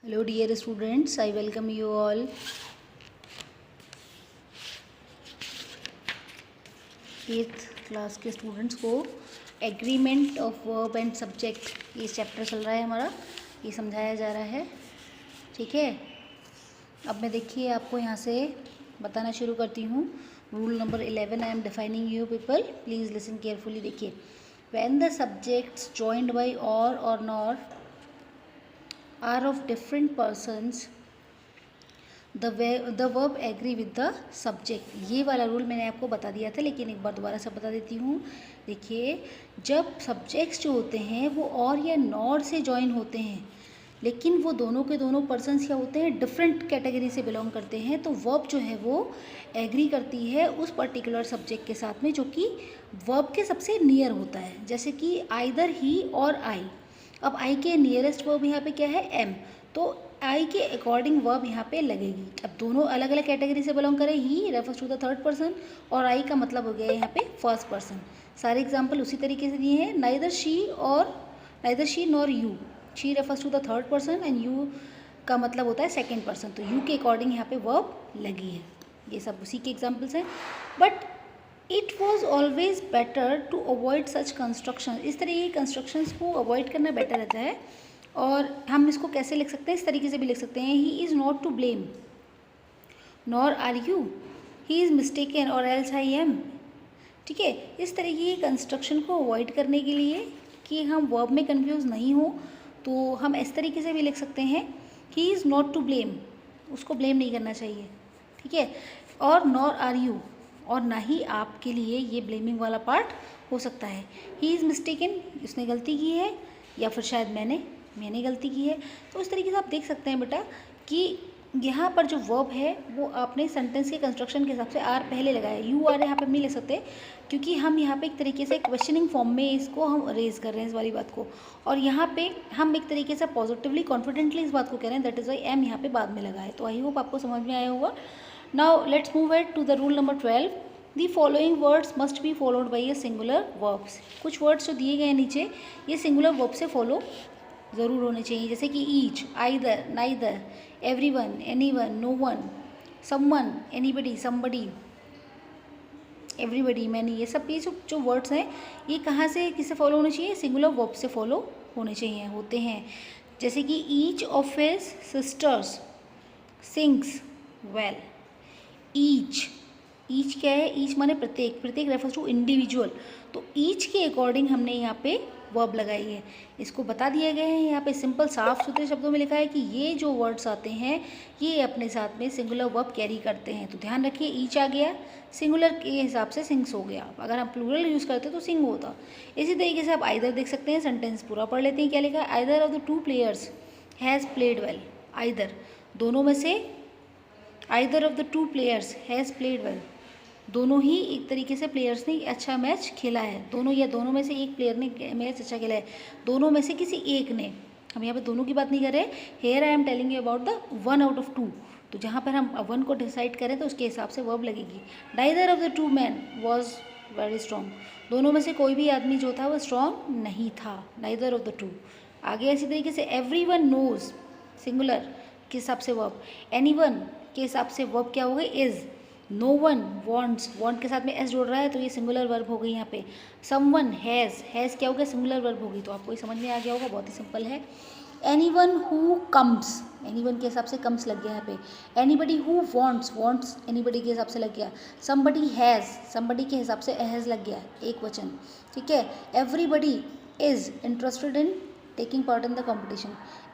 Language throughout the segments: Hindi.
Hello dear students, I welcome you all. 8th class के स्टूडेंट्स को agreement of verb and subject ये चैप्टर चल रहा है हमारा, ये समझाया जा रहा है। ठीक है, अब मैं देखिए आपको यहाँ से बताना शुरू करती हूँ। Rule number 11 I am defining you people, please listen carefully. देखिए, when the subjects joined by और nor are of different persons the verb agree with the subject. ये वाला रूल मैंने आपको बता दिया था, लेकिन एक बार दोबारा से बता देती हूँ। देखिए, जब सब्जेक्ट्स जो होते हैं वो और या नॉर से जॉइन होते हैं, लेकिन वो दोनों के दोनों पर्सन्स क्या होते हैं, डिफरेंट कैटेगरी से बिलोंग करते हैं, तो वर्ब जो है वो एग्री करती है उस पर्टिकुलर सब्जेक्ट के साथ में जो कि वर्ब के सबसे नियर होता है। जैसे कि आइदर ही और आई। अब आई के नियरेस्ट वर्ब यहाँ पे क्या है, एम, तो आई के अकॉर्डिंग वर्ब यहाँ पे लगेगी। अब दोनों अलग अलग कैटेगरी से बिलोंग करें, he refers to the third person और आई का मतलब हो गया यहाँ पे फर्स्ट पर्सन। सारे एग्जाम्पल उसी तरीके से दिए हैं। Neither she nor you, she refers to the third person and you का मतलब होता है सेकेंड पर्सन, तो यू के अकॉर्डिंग यहाँ पे वर्ब लगी है। ये सब उसी के एग्जाम्पल्स हैं। But it was always better to avoid such construction. इस तरह के कंस्ट्रक्शंस को अवॉइड करना बेटर रहता है। और हम इसको कैसे लिख सकते हैं, इस तरीके से भी लिख सकते हैं, he is not to blame nor are you, he is mistaken or else I am. ठीक है, इस तरीके की कंस्ट्रक्शन को अवॉइड करने के लिए कि हम वर्ब में कंफ्यूज नहीं हो, तो हम इस तरीके से भी लिख सकते हैं, he is not to blame, उसको ब्लेम नहीं करना चाहिए। ठीक है, और नॉर आर यू, और ना ही आपके लिए ये ब्लेमिंग वाला पार्ट हो सकता है। ही इज़ मिस्टेकन, उसने गलती की है, या फिर शायद मैंने गलती की है। तो इस तरीके से आप देख सकते हैं बेटा कि यहाँ पर जो वर्ब है वो आपने सेंटेंस के कंस्ट्रक्शन के हिसाब से आर पहले लगाया। यू आर यहाँ पर नहीं ले सकते, क्योंकि हम यहाँ पे एक तरीके से क्वेश्चनिंग फॉर्म में इसको हम रेज कर रहे हैं इस वाली बात को, और यहाँ पे हम एक तरीके से पॉजिटिवली कॉन्फिडेंटली इस बात को कह रहे हैं, दैट इज़ वाई एम यहाँ पे बाद में लगा है। तो आई होप आपको समझ में आया होगा। Now let's move at to the rule number 12। The following words must be followed by a singular verbs. कुछ वर्ड्स जो दिए गए हैं नीचे, ये सिंगुलर वर्ब से फॉलो ज़रूर होने चाहिए, जैसे कि each, either, neither, everyone, anyone, no one, someone, anybody, somebody, everybody, many, ये सब ये जो वर्ड्स हैं ये कहाँ से किससे फॉलो होने चाहिए, सिंगुलर वर्ब से फॉलो होने चाहिए, होते हैं। जैसे कि each of his sisters sings well. Each क्या है, ईच माने प्रत्येक, प्रत्येक रेफर्स टू इंडिविजुअल, तो ईच के अकॉर्डिंग हमने यहाँ पे वर्ब लगाई है। इसको बता दिया गया है यहाँ पे सिंपल साफ सुथरे शब्दों में लिखा है कि ये जो वर्ड्स आते हैं ये अपने साथ में सिंगुलर वर्ब कैरी करते हैं। तो ध्यान रखिए, ईच आ गया, सिंगुलर के हिसाब से सिंग्स हो गया। अगर हम प्लूरल यूज़ करते तो सिंग होता। इसी तरीके से आप आइदर देख सकते हैं, सेंटेंस पूरा पढ़ लेते हैं क्या लिखा है, either of the two players has played well. Either, दोनों में से, either of the two players has played well, दोनों ही एक तरीके से प्लेयर्स ने अच्छा मैच खेला है। दोनों या दोनों में से एक प्लेयर ने मैच अच्छा खेला है, दोनों में से किसी एक ने। हम यहाँ पे दोनों की बात नहीं कर रहे, here I am telling you about the one out of two. तो जहाँ पर हम वन को डिसाइड करें तो उसके हिसाब से वर्ब लगेगी। Neither of the two man was very strong, दोनों में से कोई भी आदमी जो था वो स्ट्रॉन्ग नहीं था, नाइदर ऑफ द टू। आगे इसी तरीके से एवरी वन नोज, सिंगुलर के हिसाब से वर्ब, एनी वन के हिसाब से वर्ब क्या हो गई, is. No one wants, want के साथ में एस जोड़ रहा है तो ये सिंगुलर वर्ब हो गई यहाँ पे। सम वन हैज़ क्या हो गया, सिंगुलर वर्ब होगी। तो आपको ये समझ में आ गया होगा, बहुत ही सिंपल है। Any one who comes, any one के हिसाब से कम्स लग गया यहाँ पे। एनीबडी हु वॉन्ट्स एनीबडी के हिसाब से लग गया। समबडी समबडी के हिसाब से हैज़ लग गया, एक वचन। ठीक है, everybody is interested in taking part in the competition,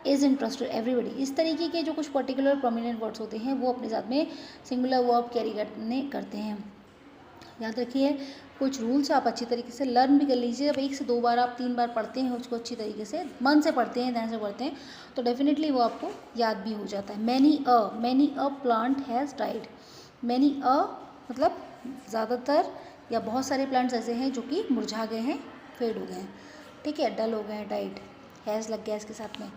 is interested, everybody. इस तरीके के जो कुछ पर्टिकुलर प्रोमिनेंट वर्ड्स होते हैं वो अपने साथ में सिंगुलर वर्ब कैरी करते हैं। याद रखिए, कुछ रूल्स आप अच्छी तरीके से लर्न भी कर लीजिए। जब 1 से 2 बार आप 3 बार पढ़ते हैं उसको अच्छी तरीके से, मन से पढ़ते हैं, ध्यान से पढ़ते हैं, तो डेफिनेटली वो आपको याद भी हो जाता है। Many a plant has died. Many a मतलब ज़्यादातर या बहुत सारे प्लांट्स ऐसे हैं जो कि मुरझा गए हैं, फेड हो गए हैं, ठीक है, डल हो गए हैं, डाइड, हैज़ लग गया इसके साथ में।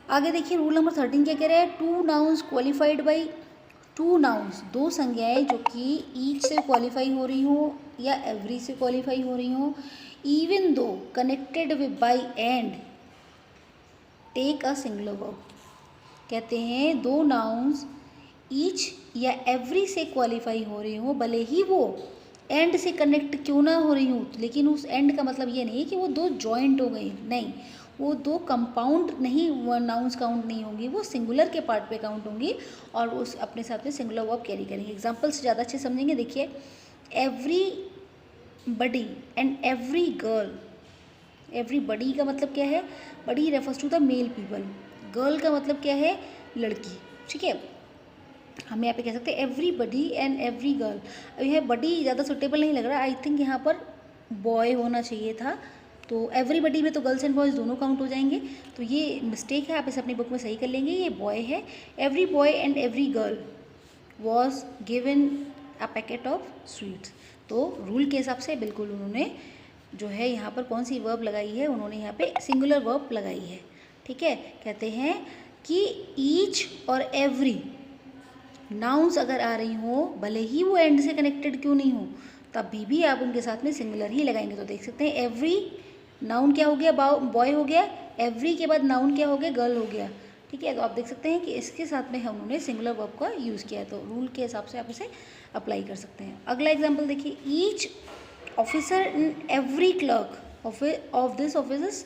आगे देखिए रूल नंबर 13 क्या कह रहा है, two nouns qualified by, two nouns, दो संज्ञाएं जो कि ईच से क्वालिफाई हो रही हो या एवरी से क्वालिफाई हो रही हो, इवन दो connected with by and, take a singular verb. कहते हैं दो नाउन्स ईच या एवरी से क्वालिफाई हो रही हो, भले ही वो एंड से कनेक्ट क्यों ना हो रही हूँ, लेकिन उस एंड का मतलब ये नहीं कि वो दो जॉइंट हो गई, नहीं, वो दो कंपाउंड नहीं, वो नाउन्स काउंट नहीं होंगी, वो सिंगुलर के पार्ट पे काउंट होंगी और उस अपने साथ में सिंगुलर वर्ब कैरी करेंगे। एग्जाम्पल से ज़्यादा अच्छे समझेंगे। देखिए, every body and every girl. Every body का मतलब क्या है? Body refers to the male people. Girl का मतलब क्या है? लड़की। ठीक है, हम यहाँ पे कह सकते हैं every body and every girl. अब यह बडी ज़्यादा सुटेबल नहीं लग रहा, आई थिंक यहाँ पर बॉय होना चाहिए था। तो एवरीबडी में तो गर्ल्स एंड बॉयज़ दोनों काउंट हो जाएंगे, तो ये मिस्टेक है, आप इसे अपनी बुक में सही कर लेंगे। ये बॉय है। Every boy and every girl was given a packet of sweets. तो रूल के हिसाब से बिल्कुल उन्होंने जो है यहाँ पर कौन सी वर्ब लगाई है, उन्होंने यहाँ पे सिंगुलर वर्ब लगाई है। ठीक है, कहते हैं कि ईच और एवरी नाउन्स अगर आ रही हो, भले ही वो एंड से कनेक्टेड क्यों नहीं हो, तभी भी आप उनके साथ में सिंगुलर ही लगाएंगे। तो देख सकते हैं एवरी नाउन क्या हो गया? बॉय हो गया। एवरी के बाद नाउन क्या हो गया? गर्ल हो गया। ठीक है, तो आप देख सकते हैं कि इसके साथ में हम उन्होंने सिंगुलर वर्ब का यूज़ किया है, तो रूल के हिसाब से आप इसे अप्लाई कर सकते हैं। अगला एग्जाम्पल देखिए, each officer in every clerk of this office is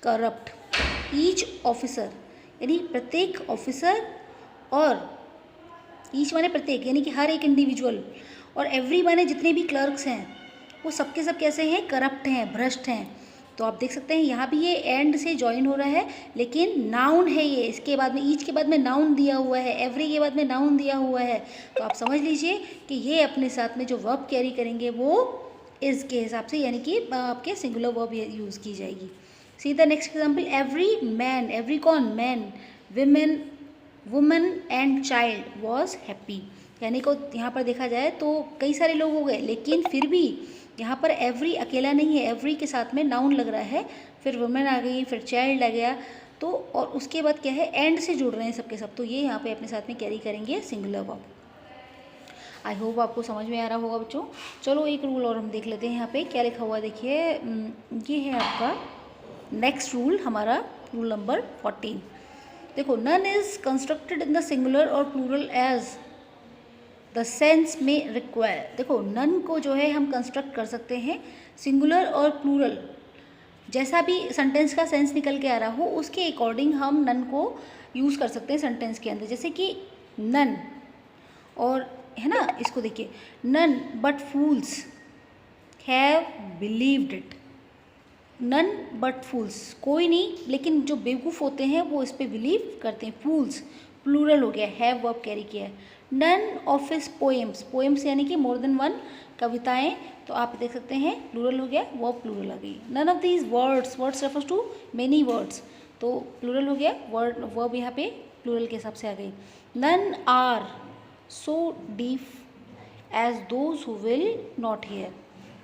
corrupt. Each officer यानी प्रत्येक ऑफिसर, और ईच माने प्रत्येक यानी कि हर एक इंडिविजुअल, और एवरी माने जितने भी क्लर्क्स हैं वो सबके सब कैसे हैं? करप्ट हैं, भ्रष्ट हैं। तो आप देख सकते हैं यहाँ भी ये एंड से ज्वाइन हो रहा है, लेकिन नाउन है ये, इसके बाद में ईच के बाद में नाउन दिया हुआ है, एवरी के बाद में नाउन दिया हुआ है। तो आप समझ लीजिए कि ये अपने साथ में जो वर्ब कैरी करेंगे वो इज के हिसाब से, यानी कि आपके सिंगुलर वर्ब यूज़ की जाएगी। See the next example, every man, every कौन? Man, women, woman and child was happy. यानी को यहाँ पर देखा जाए तो कई सारे लोग हो गए, लेकिन फिर भी यहाँ पर एवरी अकेला नहीं है, एवरी के साथ में नाउन लग रहा है, फिर वुमेन आ गई, फिर चाइल्ड आ गया, तो और उसके बाद क्या है? एंड से जुड़ रहे हैं सबके सब, तो ये यहाँ पे अपने साथ में कैरी करेंगे सिंगुलर वर्ब। आई होप आपको समझ में आ रहा होगा बच्चों। चलो एक रूल और हम देख लेते हैं यहाँ पे क्या लिखा हुआ। देखिए, ये है आपका नेक्स्ट रूल, हमारा रूल नंबर 14। देखो, none is constructed in the singular or plural as the sense में रिक्वायर। देखो, नन को जो है हम कंस्ट्रक्ट कर सकते हैं सिंगुलर और प्लूरल, जैसा भी सेंटेंस का सेंस निकल के आ रहा हो उसके अकॉर्डिंग हम नन को यूज़ कर सकते हैं सेंटेंस के अंदर। जैसे कि नन, और है ना, इसको देखिए, none but fools have believed it. None but fools, कोई नहीं लेकिन जो बेवकूफ़ होते हैं वो इस पर बिलीव करते हैं। फूल्स प्लूरल हो गया, हैव वर्ब कैरी किया है। None of his poems, poems यानी कि मोर देन वन, कविताएं, तो आप देख सकते हैं प्लूरल हो गया, वर्ब प्लूरल आ गई। None of these words, words refers to many words, तो प्लूरल हो गया, वर्ब यहाँ पे प्लूरल के हिसाब से आ गई। None are so deep as those who will not hear.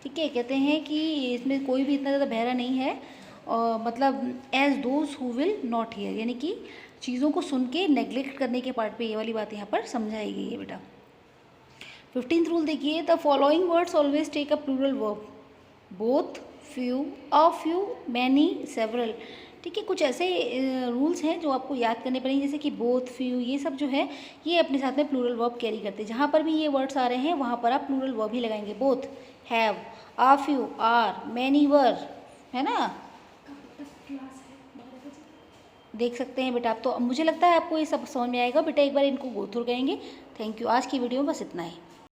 ठीक है, कहते हैं कि इसमें कोई भी इतना ज़्यादा बहरा नहीं है, और मतलब as those who will not hear, यानी कि चीज़ों को सुन के नेग्लेक्ट करने के पार्ट पे ये वाली बात यहाँ पर समझाई गई है बेटा। 15th रूल देखिए, the following words always take a plural verb, both, few, a few, many, several. ठीक है, कुछ ऐसे रूल्स हैं जो आपको याद करने पड़ेंगे, जैसे कि बोथ, फ्यू, ये सब जो है ये अपने साथ में प्लूरल वर्ब कैरी करते हैं। जहाँ पर भी ये वर्ड्स आ रहे हैं वहाँ पर आप प्लूरल वर्ब ही लगाएंगे। Both, have, a few, are, many were, है ना, देख सकते हैं बेटा आप। तो मुझे लगता है आपको ये सब समझ में आएगा बेटा, एक बार इनको गो थ्रू करेंगे। थैंक यू, आज की वीडियो में बस इतना ही।